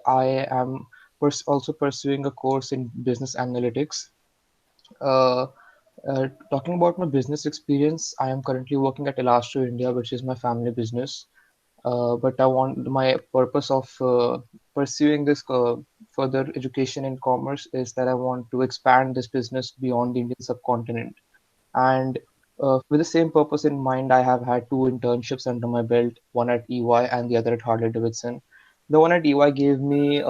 I am also pursuing a course in business analytics. Uh, Talking about my business experience, I am currently working at Elastro India, which is my family business. But I want my purpose of pursuing this further education in commerce is that I want to expand this business beyond the Indian subcontinent. And with the same purpose in mind, I have had two internships under my belt, one at EY and the other at Harley Davidson. The one at EY gave me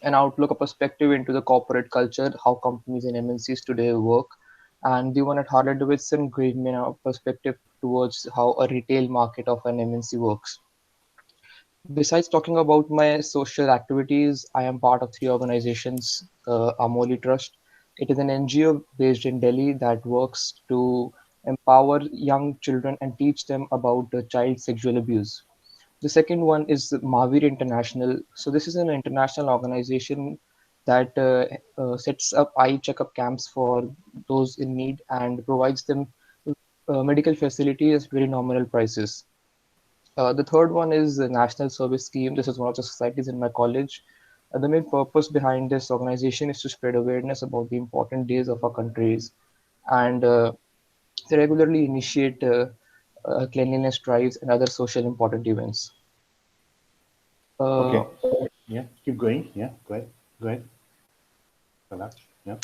an outlook, a perspective into the corporate culture, how companies and MNCs today work. And the one at Harley Davidson gave me a perspective towards how a retail market of an MNC works. Besides talking about my social activities, I am part of three organizations. Amoli Trust. It is an NGO based in Delhi that works to empower young children and teach them about child sexual abuse. The second one is Mahavir International. So this is an international organization that sets up eye checkup camps for those in need and provides them medical facilities at very nominal prices. The third one is the National Service Scheme. This is one of the societies in my college. The main purpose behind this organization is to spread awareness about the important days of our countries, and they regularly initiate cleanliness drives and other social important events. Uh, Okay. Yeah. Keep going. Yeah. Go ahead. Go ahead. Relax. Yeah.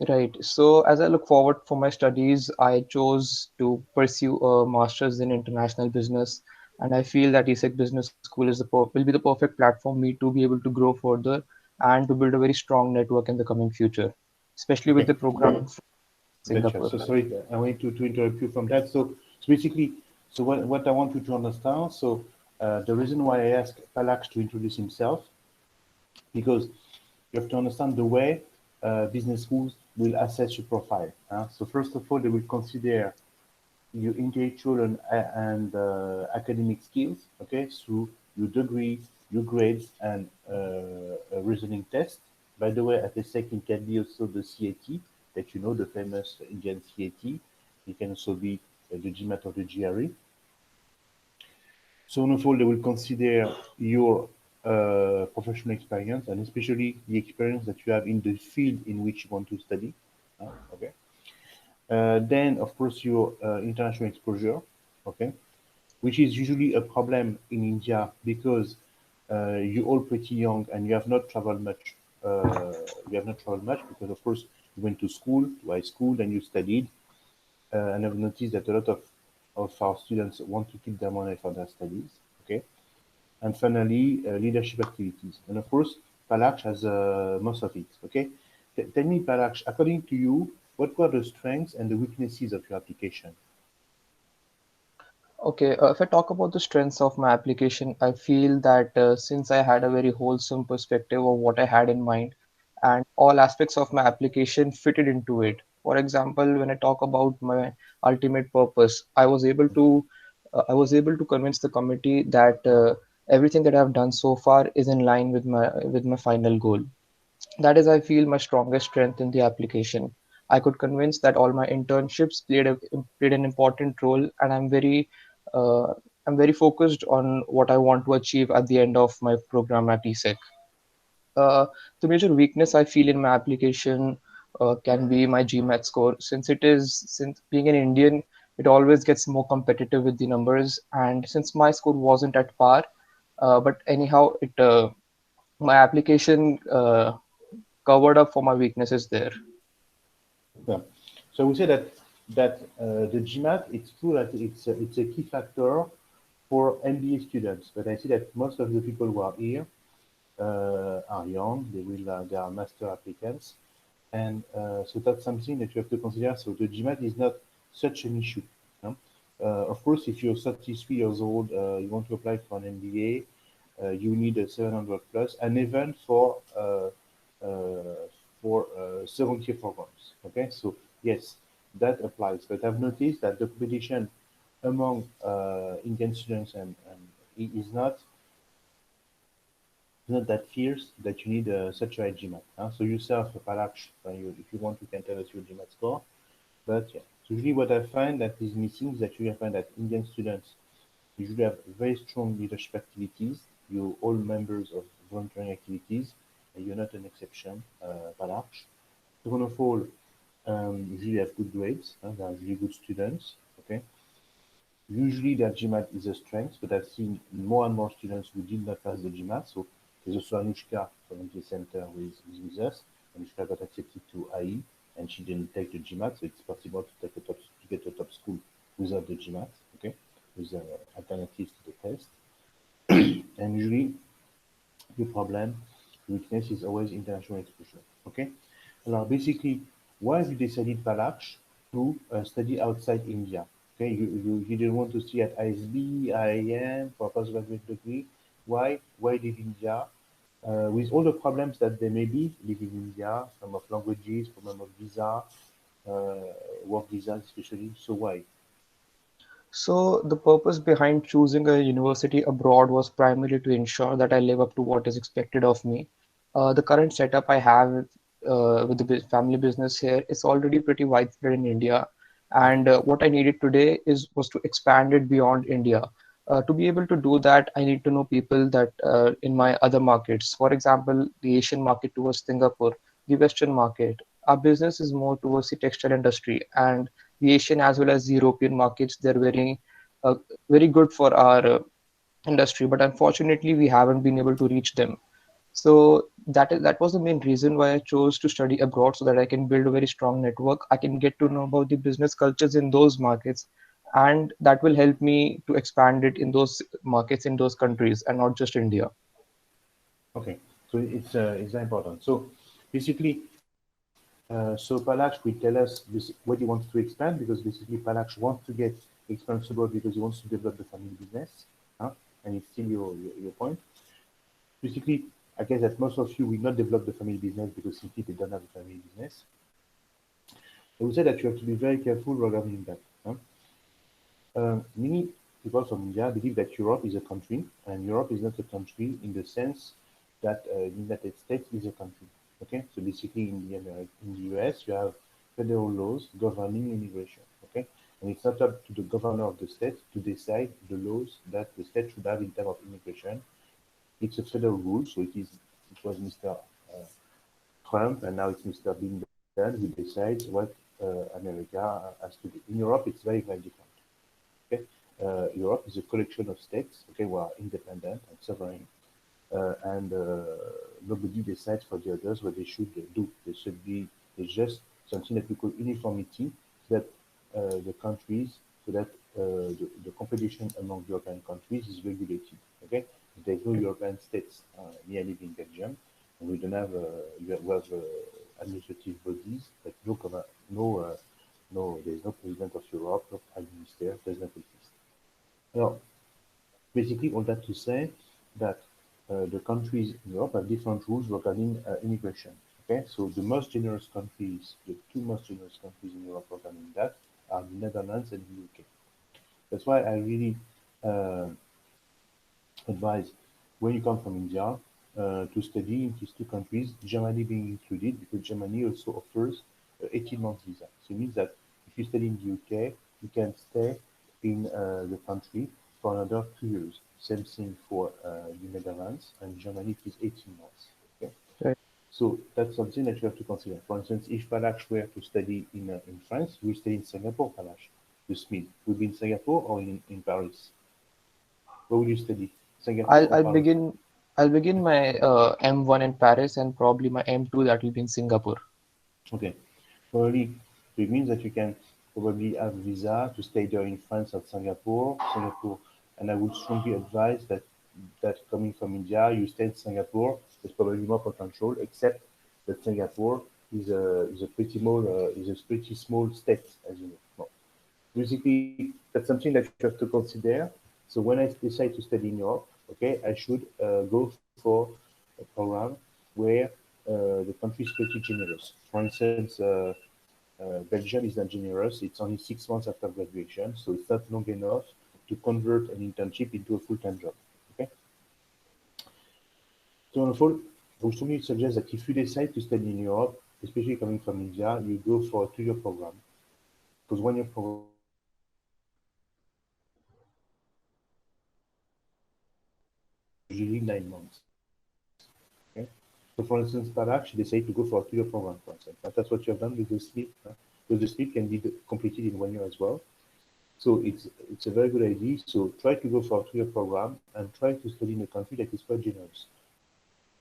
right. So as I look forward for my studies, I chose to pursue a master's in international business, and I feel that Issac Business School is will be the perfect platform me to be able to grow further and to build a very strong network in the coming future, especially with Okay. the program in Gotcha. Singapore. So sorry, I wanted to interrupt you from that. So basically, so what I want you to understand, so the reason why I asked Palax to introduce himself, because you have to understand the way business schools will assess your profile. So first of all, they will consider your intellectual and academic skills, okay, through your degree, your grades, and a reasoning test. By the way, at Issac, it can be also the CAT, that you know, the famous Indian CAT. It can also be the GMAT or the GRE. So, on of all, they will consider your professional experience and especially the experience that you have in the field in which you want to study. Okay. Then, of course, your international exposure. Okay, which is usually a problem in India because you're all pretty young and you have not traveled much. You have not traveled much because, of course, you went to school, to high school, and you studied. And I've noticed that a lot of our students want to keep their money for their studies. Okay, and finally, leadership activities. And of course, Palaksh has most of it. Okay, tell me, Palaksh, according to you, what were the strengths and the weaknesses of your application? Okay, if I talk about the strengths of my application, I feel that since I had a very wholesome perspective of what I had in mind, and all aspects of my application fitted into it. For example, when I talk about my ultimate purpose, I was able to convince the committee that everything that I've done so far is in line with my final goal. That is, I feel, my strongest strength in the application. I could convince that all my internships played an important role, and uh, I'm very focused on what I want to achieve at the end of my program at ESEC. Uh, the major weakness I feel in my application can be my GMAT score, since being an Indian, it always gets more competitive with the numbers, and since my score wasn't at par, but anyhow, it my application covered up for my weaknesses there. Yeah. So we say that the GMAT, it's true that it's a key factor for MBA students, but I see that most of the people who are here are young. They are master applicants, and so that's something that you have to consider. So the GMAT is not such an issue. No? Of course, if you're 33 years old, you want to apply for an MBA, you need a 700 plus, and even second year programs. Okay, so yes, that applies. But I've noticed that the competition among Indian students and is not that fierce that you need such a high GMAT. So yourself, Palaksh, if you want, you can tell us your GMAT score. But yeah, so usually what I find that is missing is that you find that Indian students usually have very strong leadership activities. you're all members of volunteering activities, and you're not an exception, by large. Second of all, usually have good grades, they are really good students, okay? Usually their GMAT is a strength, but I've seen more and more students who did not pass the GMAT. So there's also Anushka from MBA Center who is with us. Anushka got accepted to IE and she didn't take the GMAT, so it's possible to take to get a top school without the GMAT, okay? With alternatives to the test. And usually the problem, the weakness is always international exposure, okay? Now basically, why have you decided, Palach, to study outside India? Okay, you didn't want to see at ISB, IIM for a postgraduate degree. Why? Why did India? With all the problems that there may be living in India, problem of languages, problem of visa, uh, work visas especially. So why? So the purpose behind choosing a university abroad was primarily to ensure that I live up to what is expected of me. The current setup I have with the family business here is already pretty widespread in India, and what I needed today is was to expand it beyond India. To be able to do that, I need to know people that in my other markets. For example, the Asian market towards Singapore, the Western market. Our business is more towards the textile industry, and the Asian as well as the European markets, they're uh, very good for our industry, but unfortunately, we haven't been able to reach them. So that was the main reason why I chose to study abroad so that I can build a very strong network. I can get to know about the business cultures in those markets, and that will help me to expand it in those markets in those countries and not just India. Okay, so it's very important. So basically, so Palach will tell us what he wants to expand because basically Palach wants to get experience abroad because he wants to develop the family business, huh? And it's still your point. Basically, I guess that most of you will not develop the family business because simply they don't have a family business. I would say that you have to be very careful regarding that. Huh? Many people from India believe that Europe is a country, and Europe is not a country in the sense that the United States is a country. Okay, so basically in the US you have federal laws governing immigration. Okay, and it's not up to the governor of the state to decide the laws that the state should have in terms of immigration. It's a federal rule, so it was Mr. Uh, Trump, and now it's Mr. Biden who decides what America has to do. In Europe, it's very, very different. Okay? Europe is a collection of states, okay, who are independent and sovereign, and nobody decides for the others what they should do. There should be there's just something that we call uniformity, so that the countries, so that the competition among European countries is regulated. Okay, there's no European states. Me, I live in Belgium, and we don't have we have administrative bodies, but no, there's no president of Europe, no prime minister, does not exist. Now, basically, all that to say that the countries in Europe have different rules regarding immigration. Okay, so the most generous countries, the two most generous countries in Europe regarding that are the Netherlands and the UK. That's why I really uh, advise when you come from India to study in these two countries, Germany being included, because Germany also offers 18-month visa. So it means that if you study in the UK, you can stay in the country for another 2 years. Same thing for the Netherlands and Germany, it is 18 months. Okay? Right. So that's something that you have to consider. For instance, if Palach were to study in France, we stay in Singapore, Palach. The SMID would be in Singapore or in Paris. Where would you study? Singapore I'll or I'll Paris? begin I'll begin my M1 in Paris and probably my M2 that will be in Singapore. Okay. Probably so it means that you can probably have visa to stay there in France or Singapore, and I would strongly advise that coming from India, you stay in Singapore. There's probably more potential, except that Singapore is a pretty small state, as you know. Well, basically, that's something that you have to consider. So when I decide to study in Europe, okay, I should go for a program where the country is pretty generous. For instance, Belgium is not generous. It's only 6 months after graduation, so it's not long enough to convert an internship into a full-time job. Okay. So on the whole, I would strongly suggest that if you decide to study in Europe, especially coming from India, you go for a 2-year program. Because 1-year program usually takes 2 years, and 2 years is a very long time. usually 9 months. Okay? So for instance, Parag, she decided to go for a 2-year program, for instance. And that's what you have done with the sleep. Because the sleep can be completed in 1 year as well. So it's a very good idea. So try to go for a 2-year program and try to study in a country that is quite generous.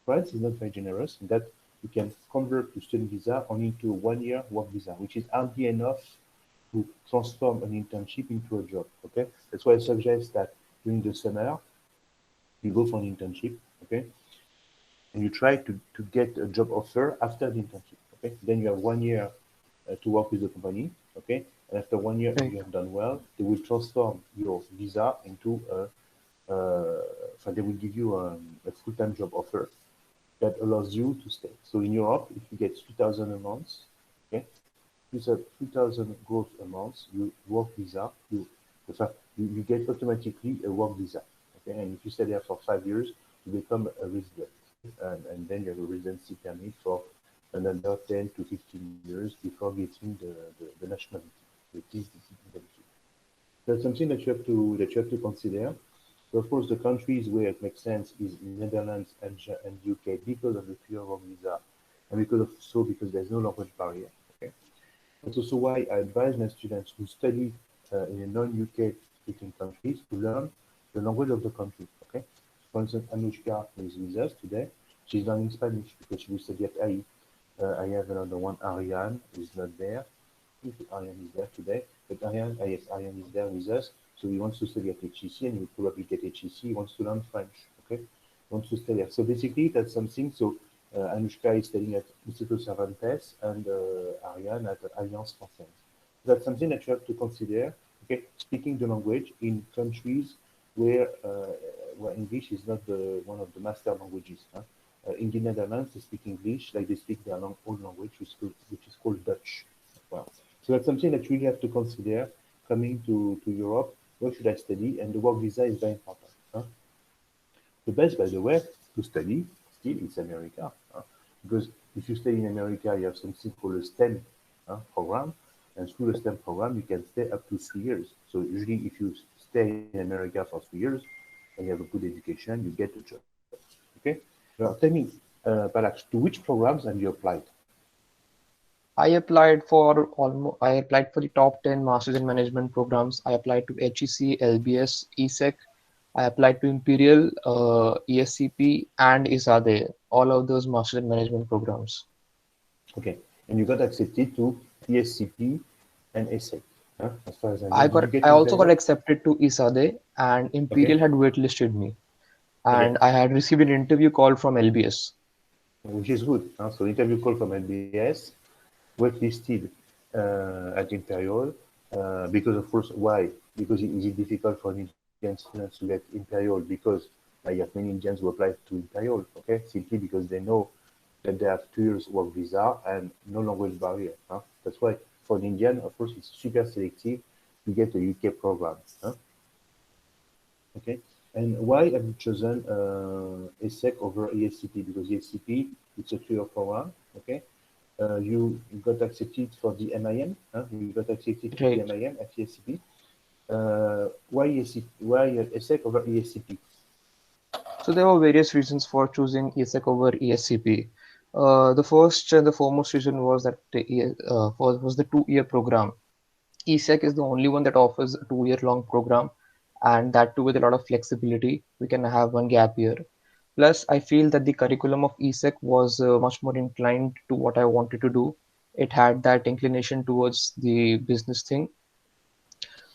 France is not very generous in that you can convert to student visa only into a 1-year work visa, which is hardly enough to transform an internship into a job. Okay, that's why I suggest that during the summer you go for an internship. Okay, and you try to get a job offer after the internship. Okay, then you have 1 year to work with the company. Okay, and after 1 year, if Right. you have done well, they will transform your visa into so they will give you a full-time job offer that allows you to stay. So in Europe, if you get 3,000 a month, okay, plus a 3,000 gross a month, you work visa, in fact, you get automatically a work visa. Okay, and if you stay there for 5 years, you become a resident. Okay, and then you have a residency permit for another 10 to 15 years before getting the nationality, the citizenship. That's something that you have to consider. So of course, the countries where it makes sense is Netherlands and UK because of the pure work visa, and because there's no language barrier. Okay, that's also why I advise my students who study in a non-UK speaking countries to learn the language of the country. Okay, for instance, Anushka is with us today. She's learning Spanish because she will study at AI. I have another one, Ariane, is not there. If Ariane is there today, but Ariane, yes, Ariane is there with us. So he wants to study at HEC and he will probably get HEC. He wants to learn French, okay? He wants to study there. So basically, that's something. So Anushka is studying at Instituto Cervantes and Ariane at Alliance Française. That's something that you have to consider, okay? Speaking the language in countries where English is not one of the master languages. Huh? In the Netherlands, they speak English like they speak their own language, which is called Dutch. Well, so that's something that you really have to consider coming to Europe. Where should I study? And the work visa is very important. Huh? The best, by the way, to study still is America. Huh? Because if you stay in America, you have something called a STEM program. And through the STEM program, you can stay up to 3 years. So usually, if you stay in America for 3 years and you have a good education, you get a job. Okay? Now, tell me, Balak, to which programs have you applied? I applied for the top 10 Masters in Management programs. I applied to HEC, LBS, ESEC. I applied to Imperial, ESCP, and ISADE. All of those Masters in Management programs. Okay. And you got accepted to ESCP and Issac, huh? As far as I know. I Did you got get I also got Imperial? accepted to ISADE, and Okay. Imperial had waitlisted me, Okay. and I had received an interview call from LBS. Which is good. Huh? So interview call from LBS, waitlisted at Imperial, because of course, why? Because it is difficult for Indian students to get Imperial because you have many Indians who apply to Imperial, okay? Simply because they know that they have 2 years work visa and no language barrier. Huh? That's why for an Indian, of course, it's super selective to get a UK program. Huh? Okay. And why have you chosen ESSEC over ESCP? Because ESCP, it's a 2-year program. Okay. You got accepted for the MIM. Huh? You got accepted to the Right. MIM at ESCP. Why ESCP? Why ESSEC over ESCP? So there were various reasons for choosing ESEC over ESCP. The first and the foremost reason was that was the 2-year program. ESEC is the only one that offers a 2-year long program, and that too with a lot of flexibility. We can have one gap year. Plus, I feel that the curriculum of ESEC was much more inclined to what I wanted to do. It had that inclination towards the business thing.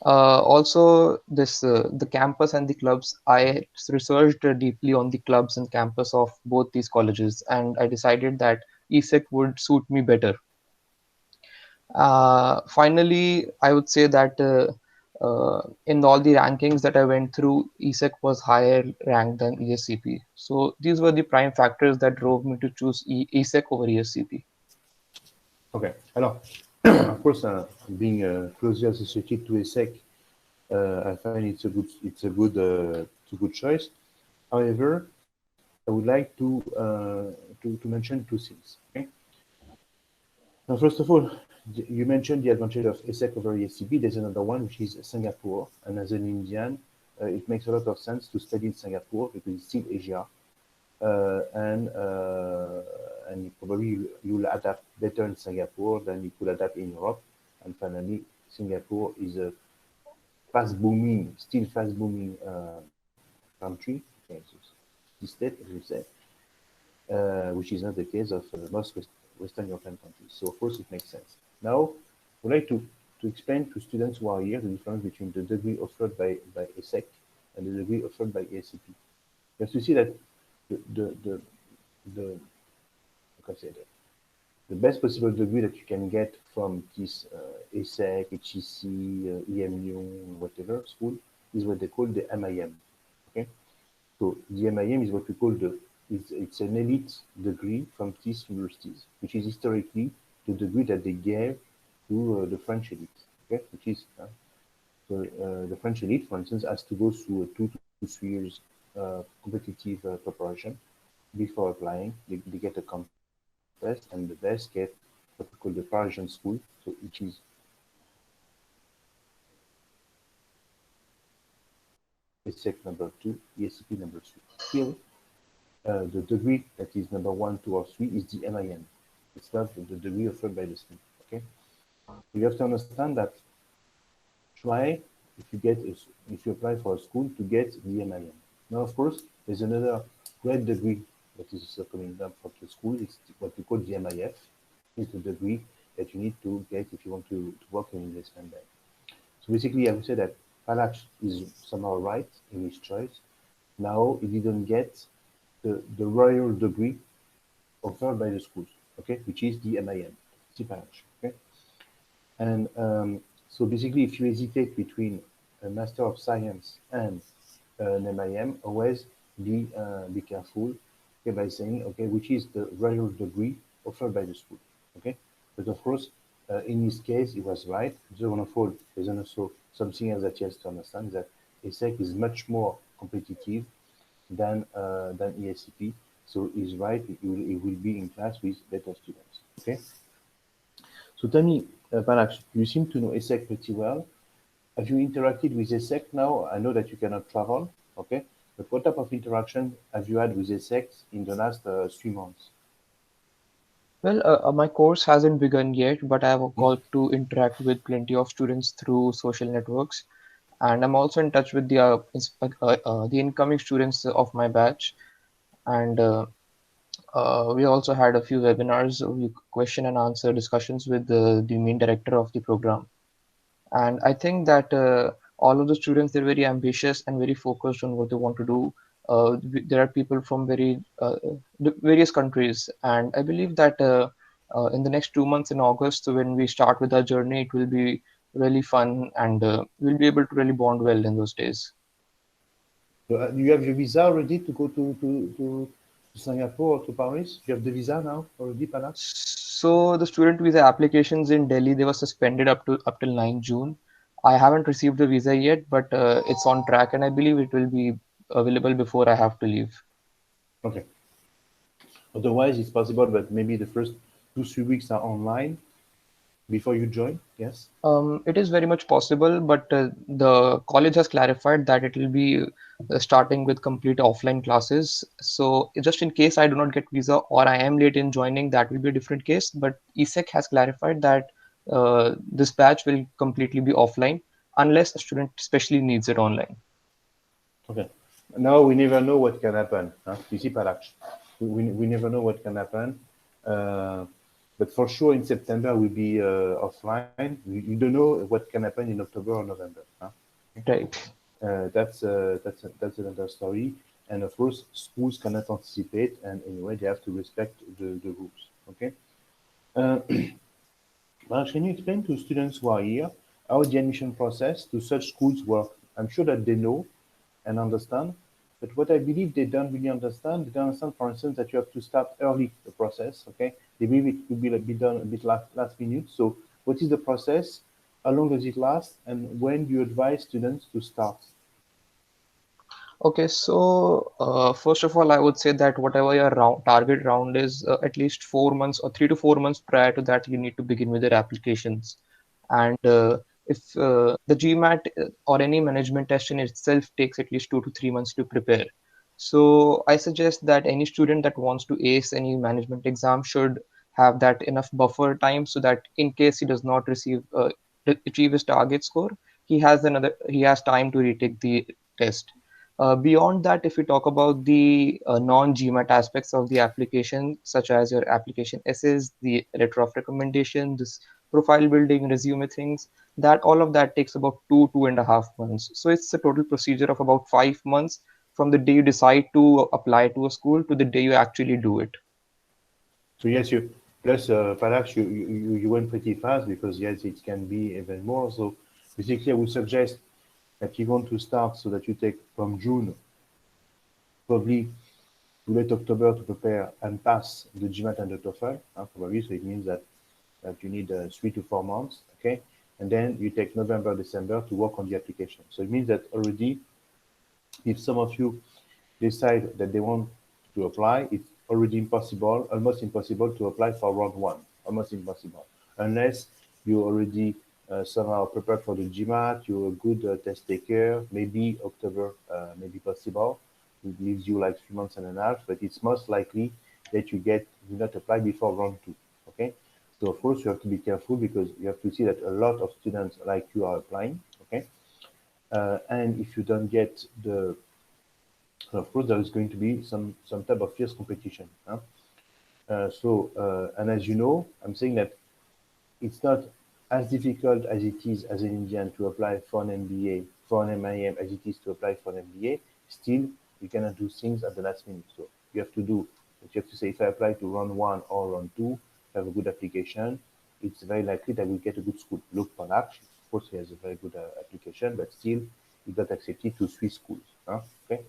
Also, the campus and the clubs. I researched deeply on the clubs and campus of both these colleges, and I decided that ESEC would suit me better. Finally, I would say that in all the rankings that I went through, ESEC was higher ranked than ESCP. So these were the prime factors that drove me to choose ESEC over ESCP. Okay. Alors, of course, being closely associated to ESSEC, I find it's a good choice. However, I would like to mention two things. Okay. Now, first of all, you mentioned the advantage of ESSEC over ESCP. There's another one, which is Singapore. And as an Indian, it makes a lot of sense to study in Singapore because it's still Asia, and probably you'll adapt better in Singapore than you could adapt in Europe. And finally, Singapore is a fast booming, still fast booming country, okay, so state, as we say, which is not the case of most Western European countries. So of course it makes sense. Now, I would like to explain to students who are here the difference between the degree offered by Issac and the degree offered by ACP. You have to see that the how can I say that? The best possible degree that you can get from this Issac, HEC, EMU, whatever school is what they call the MIM. Okay, so the MIM is what we call it's an elite degree from these universities, which is historically the degree that they gave to the French elite. Okay, which is so the French elite, for instance, has to go through a 2 to 3 years competitive preparation before applying. They get a contest, and the best get what we call the Parisian school, so which is ESSEC number 2, ESCP number 3. Still, the degree that is number 1, 2, or 3 is the MIN. It's not the degree offered by the school. Okay, so you have to understand that try if you apply for a school to get the MIN. Now, of course, there's another great degree that is coming down from the school. It's what we call the MIF. It's the degree that you need to get if you want to work in investment bank. So basically, I would say that Palach is somehow right in his choice. Now, he didn't get the royal degree offered by the schools, okay, which is the MIM, Palach, okay. And so basically, if you hesitate between a Master of Science and an MIM, always be careful, okay, by saying, okay, which is the royal degree offered by the school, okay. But of course, in this case, he was right. There's also something else that he has to understand, that ESSEC is much more competitive than ESCP. So he's right. He will be in class with better students. Okay. So tell me, Panax, you seem to know ESSEC pretty well. Have you interacted with ESSEC now? I know that you cannot travel. Okay. But what type of interaction have you had with ESSEC in the last 3 months? Well, my course hasn't begun yet, but I have Hmm? got to interact with plenty of students through social networks, and I'm also in touch with the incoming students of my batch, and we also had a few webinars, question and answer discussions with the main director of the program. And I think that all of the students, they're very ambitious and very focused on what they want to do. There are people from various countries, and I believe that in the next 2 months in August, when we start with our journey, it will be really fun, and we'll be able to really bond well in those days. So, you have your visa already to go to Singapore or to Paris? You have the visa now already, Panax? So the student visa applications in Delhi, they were suspended up till 9 June. I haven't received the visa yet, but it's on track, and I believe it will be available before I have to leave. Okay. Otherwise, it's possible that maybe the first 2, 3 weeks are online before you join. Yes. It is very much possible, but the college has clarified that it will be starting with complete offline classes. So just in case I do not get visa or I am late in joining, that will be a different case. But ESEC has clarified that this batch will completely be offline unless a student especially needs it online. Okay. Now we never know what can happen. Huh? You see, Palach. We never know what can happen. Uh, but for sure, in September we'll be offline. You don't know what can happen in October or November. Huh? Right. That's another story. And of course, schools cannot anticipate, and anyway, they have to respect the rules. Okay. Uh, Raj, can you explain to students who are here how the admission process to such schools work? I'm sure that they know and understand, but what I believe they don't really understand, they don't understand, for instance, that you have to start early the process. Okay, they believe it could be done a bit last minute. So, what is the process? How long does it last? And when do you advise students to start? Okay, so first of all, I would say that whatever your target round is, at least 4 months or 3 to 4 months prior to that, you need to begin with your applications. And if the GMAT or any management test in itself takes at least 2 to 3 months to prepare. So I suggest that any student that wants to ace any management exam should have that enough buffer time so that in case he does not achieve his target score, he has time to retake the test. Beyond that, if we talk about the non-GMAT aspects of the application, such as your application essays, the letter of recommendation, this profile building, resume things, that all of that takes about 2.5 months. So it's a total procedure of about 5 months from the day you decide to apply to a school to the day you actually do it. So yes, you plus perhaps you went pretty fast because yes, it can be even more. So basically, I would suggest that you want to start so that you take from June, probably to late October to prepare and pass the GMAT and the TOEFL, probably. So it means that you need 3 to 4 months, okay? And then you take November, December to work on the application. So it means that already, if some of you decide that they want to apply, it's already impossible, almost impossible to apply for round one, almost impossible, unless you already somehow prepared for the GMAT, you're a good test taker, maybe October may be possible. It leaves you like 3 months and a half, but it's most likely that you not apply before round two. Okay, so of course you have to be careful because you have to see that a lot of students like you are applying. Okay, and if you don't get the of course, there is going to be some type of fierce competition. Huh? And as you know, I'm saying that it's not as difficult as it is as an Indian to apply for an MBA, for an MIM, as it is to apply for an MBA. Still, you cannot do things at the last minute. So you have to do, you have to say, if I apply to round one or round two, have a good application, it's very likely that we get a good school. Look, Palak, of course, he has a very good application, but still, he got accepted to three schools. Huh? Okay.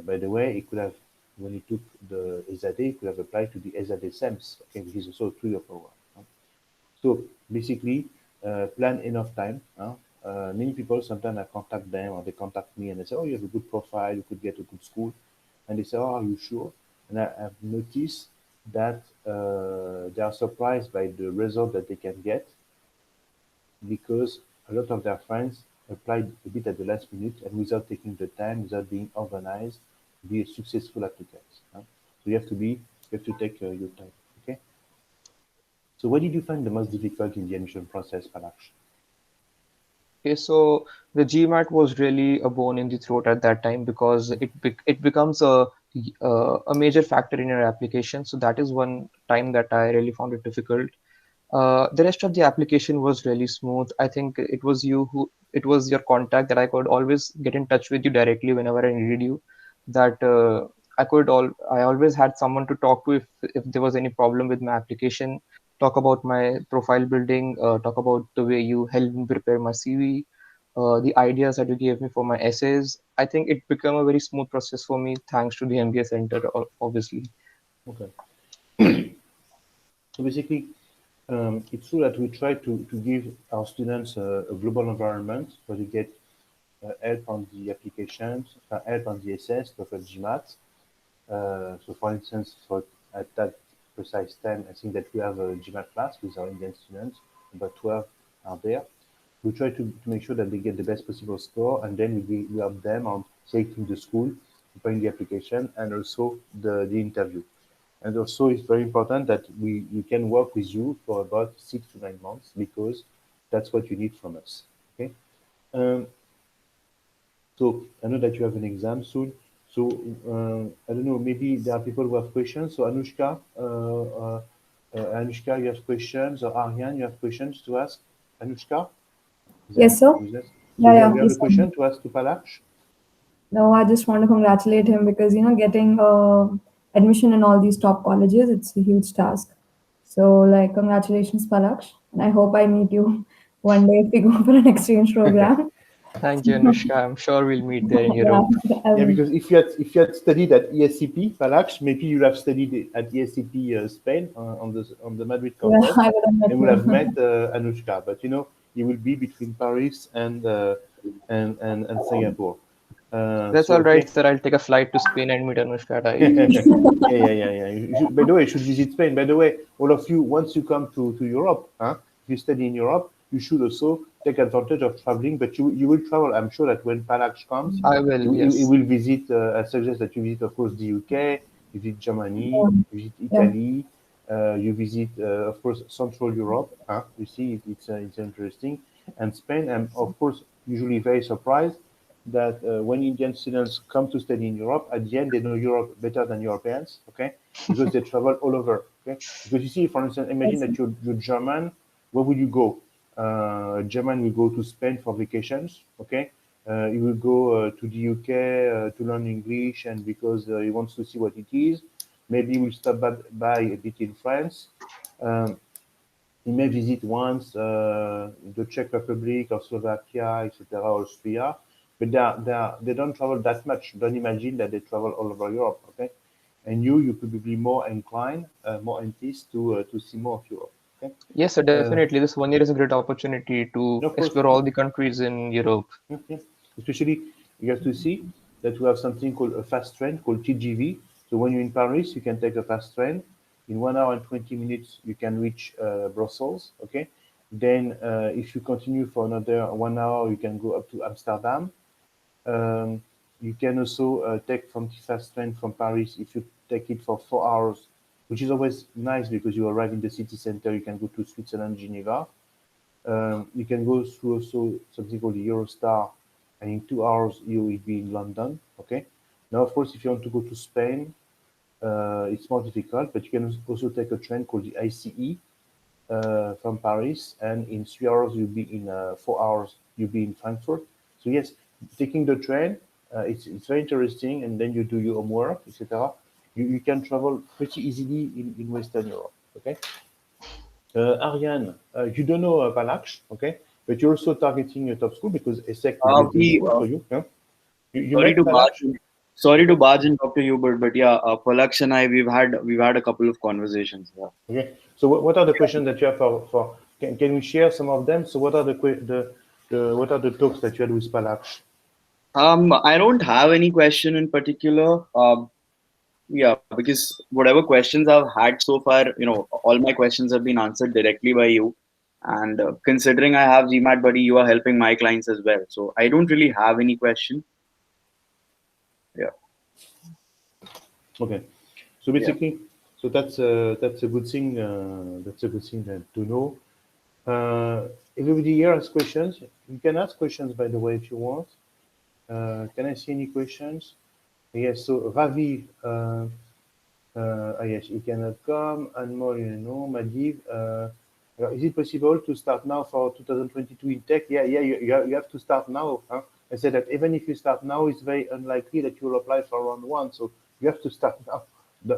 By the way, he could have, when he took the ESADE, he could have applied to the ESADE SEMS, okay, which is also a 3 year program. So basically, plan enough time. Many people sometimes I contact them or they contact me and they say, "Oh, you have a good profile, you could get a good school," and they say, "Oh, are you sure?" And I've noticed that they are surprised by the result that they can get because a lot of their friends applied a bit at the last minute and without taking the time, without being organized, to be a successful applicant. So you have to take your time. Okay. So what did you find the most difficult in the admission process, Palaksh? Okay, so the GMAT was really a bone in the throat at that time because it becomes a major factor in your application. So that is one time that I really found it difficult. The rest of the application was really smooth. I think it was your contact that I could always get in touch with you directly whenever I needed you. That I always had someone to talk to if there was any problem with my application. Talk about my profile building. Talk about the way you helped me prepare my CV. The ideas that you gave me for my essays. I think it became a very smooth process for me thanks to the MBA Center, obviously. Okay. So basically, it's true that we try to give our students a global environment where they get help on the applications, help on the SS, TOEFL, GMAT. So for instance, at that precise time, I think that we have a GMAT class with our Indian students, about 12 are there. We try to make sure that they get the best possible score, and then we help them on selecting the school, preparing the application, and also the interview. And also, it's very important that we can work with you for about 6 to 9 months because that's what you need from us. Okay. Um, so I know that you have an exam soon. So I don't know. Maybe there are people who have questions. So Anushka, you have questions, or Ariane, you have questions to ask. Anushka, is that Yes, sir. who's that? So Yeah, yeah, you have a please tell me. question to ask to Palaksh? No, I just want to congratulate him because getting admission in all these top colleges, it's a huge task. So, like, congratulations, Palaksh, and I hope I meet you one day if we go for an exchange program. Thank you, Anushka. I'm sure we'll meet there in Yeah, Europe. I Yeah, will. because if you had studied at ESCP, Palaksh, maybe you'd have studied at ESCP Spain on the Madrid Yeah, campus, I would have met and would have him. met Anushka. But you will be between Paris and Singapore. That's So all right, okay. sir. I'll take a flight to Spain and meet Anushka at IIT. Yeah. By the way, you should visit Spain. By the way, all of you, once you come to Europe, if you study in Europe, you should also take advantage of traveling. But you will travel. I'm sure that when Palax comes, I will, you yes. will visit. I suggest that you visit, of course, the UK, you visit Germany, you visit Yeah. Italy, you visit, of course, Central Europe. Huh? You see, it's interesting. And Spain. I'm, of course, usually very surprised that when Indian students come to study in Europe, at the end they know Europe better than Europeans, okay? Because they travel all over, okay? Because you see, for instance, imagine Yes. that you're German, where would you go? German will go to Spain for vacations, okay? He will go to the UK to learn English, and because he wants to see what it is. Maybe he will stop by a bit in France. Um, he may visit once the Czech Republic or Slovakia, etc., Austria, but they don't travel that much. Don't imagine that they travel all over Europe, okay? And you could be more inclined, more enticed to see more of Europe, okay? Yes, sir, Uh, definitely. This 1 year is a great opportunity to of course, explore all the countries in Europe. yeah. Especially, you have to see that we have something called a fast train called TGV. So when you're in Paris, you can take a fast train. In 1 hour and 20 minutes, you can reach Brussels. Okay. Then, if you continue for another 1 hour, you can go up to Amsterdam. Um, you can also take from the fast train from Paris. If you take it for 4 hours, which is always nice because you arrive in the city center, you can go to Switzerland, Geneva. You can go through also something called the Eurostar, and in 2 hours you will be in London. Okay. Now, of course, if you want to go to Spain, it's more difficult, but you can also take a train called the ICE from Paris, and in 3 hours you'll be in 4 hours you'll be in Frankfurt. So yes, taking the train, it's very interesting, and then you do your homework, etc. You can travel pretty easily in Western Europe. Okay. Ariane, you don't know Balakh, okay? But you're also targeting a top school because Issac is a great We school for you. Yeah? You sorry met to barge Balakh? in, sorry to Okay. barge in, Dr. Hubert, but yeah, Palaksh and I we've had a couple of conversations. Yeah. Okay. So what are the questions that you have for can we share some of them? So what are the what are the talks that you had with Balakh? I don't have any question in particular. Yeah, because whatever questions I've had so far, all my questions have been answered directly by you. And considering I have GMAT buddy, you are helping my clients as well. So I don't really have any question. Yeah. Okay. So Yeah. basically, so that's a good thing. That's a good thing to know. Everybody here has questions. You can ask questions, by the way, if you want. Can I see any questions? Yes. So Ravi. Yes, he cannot come. And more, Madiv. Is it possible to start now for 2022 in tech? Yeah, yeah, you have to start now. Huh? I said that even if you start now, it's very unlikely that you will apply for round one. So you have to start now.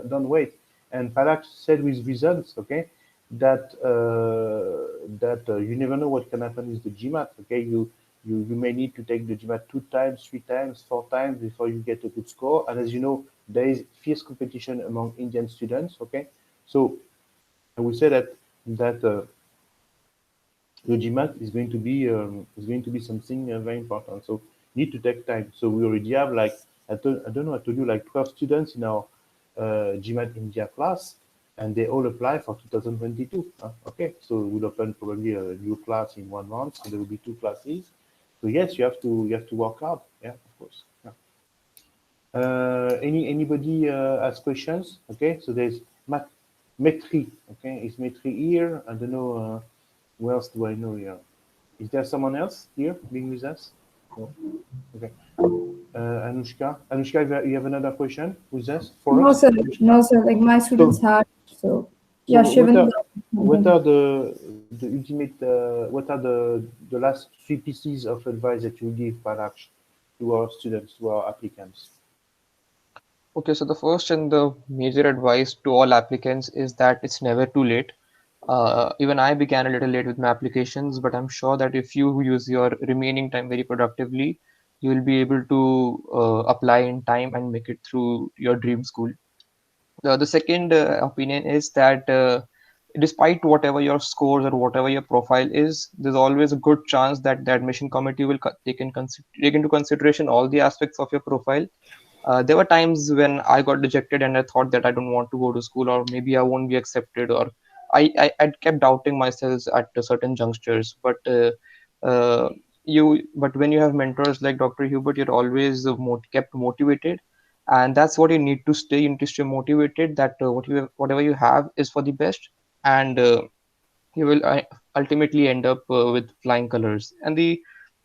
Don't wait. And Palak said with reasons, okay, that you never know what can happen with the GMAT. Okay, you may need to take the GMAT 2 times, 3 times, 4 times before you get a good score. And as you know, there is fierce competition among Indian students. Okay, so I would say that the GMAT is going to be something very important. So you need to take time. So we already have like I don't know, I told you like 12 students in our GMAT India class, and they all apply for 2022. Okay, so we'll open probably a new class in 1 month, so there will be 2 classes. So yes, you have to work hard. Yeah, of course. Yeah. Anybody has questions? Okay, so there's Metri. Okay, is Metri here? I don't know. Who else do I know here? Is there someone else here being with us? No. Okay. Anushka. Anushka, you have another question with us for No, us, sir. Anushka? No, sir. Like my students So, had. So so yeah, what Shivan is are what something. are the ultimate what are the last 3 pieces of advice that you give, Paraksh, to our students, to our applicants? Okay, so the first and the major advice to all applicants is that it's never too late. Even I began a little late with my applications, but I'm sure that if you use your remaining time very productively, you will be able to apply in time and make it through your dream school. The second opinion is that despite whatever your scores or whatever your profile is, there's always a good chance that the admission committee will take into consideration all the aspects of your profile. There were times when I got rejected and I thought that I don't want to go to school, or maybe I won't be accepted, or I kept doubting myself at certain junctures, uh, but when you have mentors like Dr. Hubert, you're always kept motivated, and that's what you need to stay. You need to stay motivated that whatever you have is for the best, and you will ultimately end up with flying colors. And the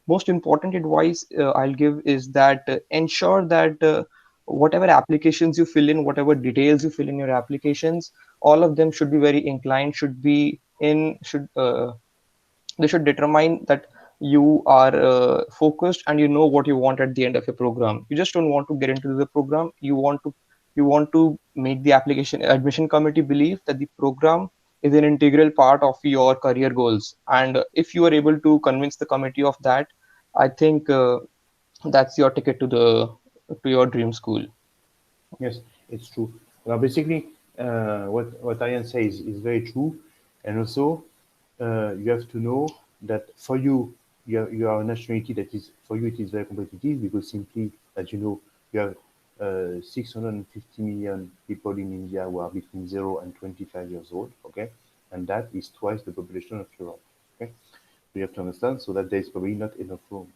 most important advice I'll give is that ensure that whatever applications you fill in, whatever details you fill in your applications, all of them should be very inclined, should be in, should they should determine that you are focused and you know what you want at the end of your program. You just don't want to get into the program. You want to make the application admission committee believe that the program is an integral part of your career goals. And if you are able to convince the committee of that, I think that's your ticket to your dream school. Yes, it's true. Well, basically, what Ariane says is very true, and also you have to know that for you, you are a nationality that is for you it is very competitive because simply, as you know, you have 650 million people in India who are between 0 and 25 years old. Okay, and that is twice the population of Europe. Okay, so you have to understand so that there is probably not enough room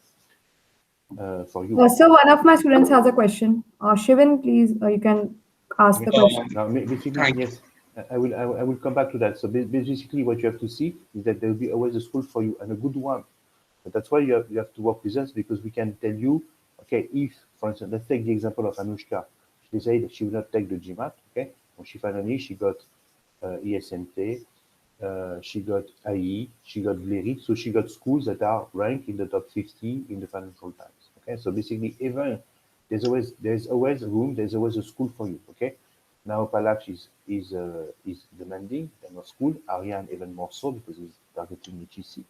for you. So one of my students has a question. Shivin, please, you can ask the Yes. question. Now, basically, Thank yes, I will come back to that. So basically, what you have to see is that there will be always a school for you and a good one. But that's why you have to work with us because we can tell you, okay, if, for instance, let's take the example of Anushka. She decided that she will not take the GMAT, okay? And she got ESNT, she got IE, she got Vlery. So she got schools that are ranked in the top 50 in the Financial Times. Okay, so basically, even there's always room, there's always a school for you. Okay, now Palach is demanding in terms of school. Ariane even more so because he's targeting HEC.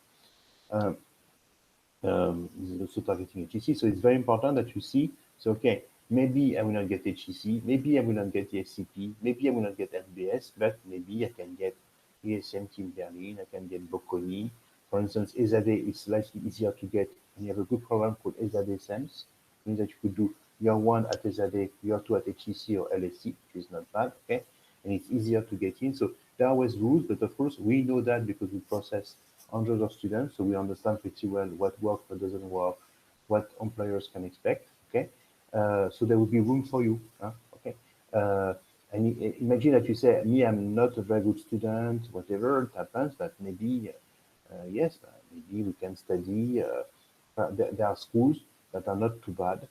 Um, is also targeting HEC. So it's very important that you see, so okay, maybe I will not get HEC, maybe I will not get the SCP, maybe I will not get FBS, but maybe I can get ESM Team Berlin, I can get Bocconi. For instance, ESADE is slightly easier to get, and you have a good program called ESADE SEMS, means that you could do year one at ESADE, year two at HEC or LSC, which is not bad, okay? And it's easier to get in. So there are always rules, but of course we know that because we process hundreds of students, so we understand pretty well what works, what doesn't work, what employers can expect. Okay, so there will be room for you. Huh? Okay, and imagine that you say, "Me, I'm not a very good student. Whatever it happens, but maybe yes, maybe we can study. There are schools that are not too bad,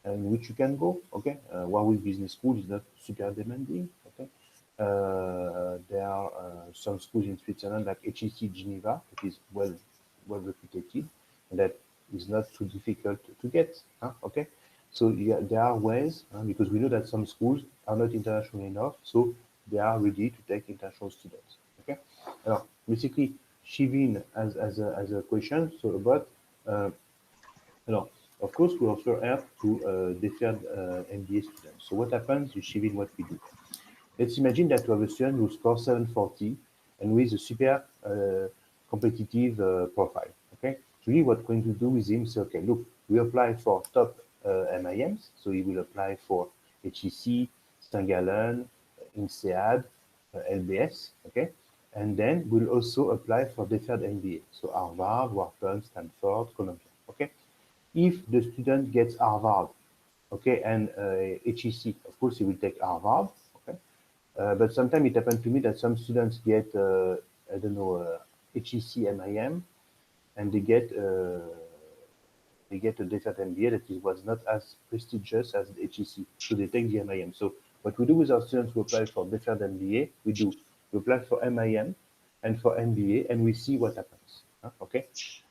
in which you can go. Okay, Huawei Business School is not super demanding. Okay, there are some schools in Switzerland like HEC Geneva, that is well reputed, and that is not too difficult to get. Huh? Okay, so yeah, there are ways because we know that some schools are not international enough, so they are ready to take international students. Okay, now basically, Shivin as a question so about. Uh, alors, of course, we offer help to deferred MBA students. So what happens is Shivin, what we do. Let's imagine that you have a student who scores 740 and with a super competitive profile. Okay, so really what we're going to do with him is, okay, look, we apply for top MIMs, so he will apply for HEC, St. Gallen, INSEAD, LBS, okay, and then we'll also apply for deferred MBA, so Harvard, Wharton, Stanford, Columbia, okay. If the student gets Harvard, okay, and HEC, of course, he will take Harvard, okay. But sometimes it happened to me that some students get, I don't know, HEC MIM, and they get a data MBA that was not as prestigious as the HEC, so they take the MIM. So what we do with our students who apply for deferred MBA, we apply for MIM and for MBA, and we see what happens. Okay,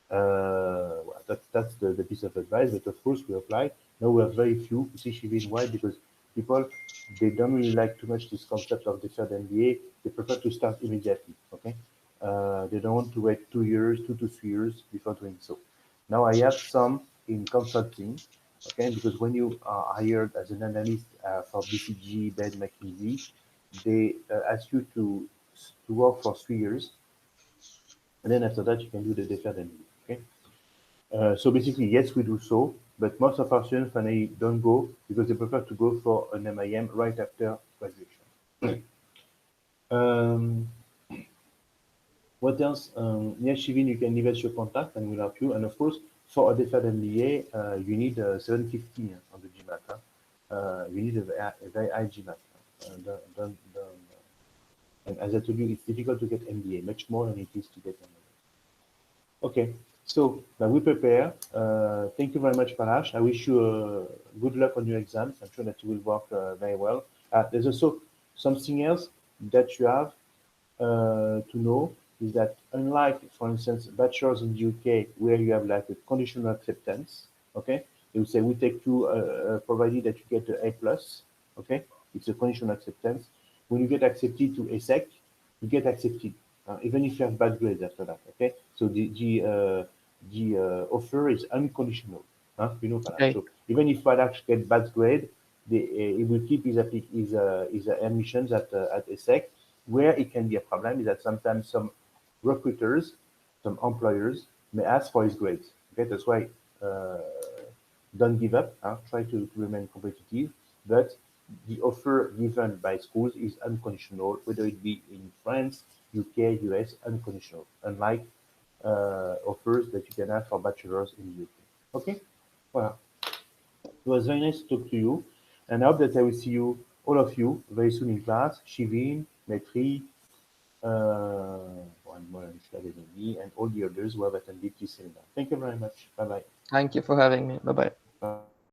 well, that's the piece of advice. But of course, we apply. Now we have very few. You see, Shivin, why? Because people they don't really like too much this concept of deferred MBA. They prefer to start immediately. Okay, they don't want to wait 2 years, 2 to 3 years before doing so. Now I have some in consulting, okay, because when you are hired as an analyst for BCG, Bain, McKinsey, they ask you to work for 3 years, and then after that you can do the deferred MBA. Okay, so basically yes, we do so, but most of our students finally don't go because they prefer to go for an MIM right after graduation. Um, else? Yes, Shivin, you can leave us your contact and we'll help you. And of course, for a deferred MBA, you need 750 on the GMAT. You need a very high GMAT. And as I told you, it's difficult to get MBA, much more than it is to get MBA. Okay, so now we prepare. Thank you very much, Parash. I wish you good luck on your exams. I'm sure that you will work very well. There's also something else that you have to know is that unlike, for instance, bachelors in the UK, where you have like a conditional acceptance, okay, they will say we take you provided that you get an A plus, okay, it's a conditional acceptance. When you get accepted to Issac, you get accepted, even if you have bad grades after that, okay. So the offer is unconditional, you know, Farah. Right. So even if Farah get bad grade, he will keep his admissions at Issac. Where it can be a problem is that sometimes some recruiters, some employers may ask for his grades. Okay, that's why uh, don't give up. Try to remain competitive. But the offer given by schools is unconditional, whether it be in France, UK, US, unconditional, unlike offers that you can have for bachelors in the UK. Okay, well, it was very nice to talk to you, and I hope that I will see you, all of you, very soon in class. Shivin, Metri, one more than me, and all the others who have attended this seminar. Thank you very much. Bye bye. Thank you for having me. Bye bye.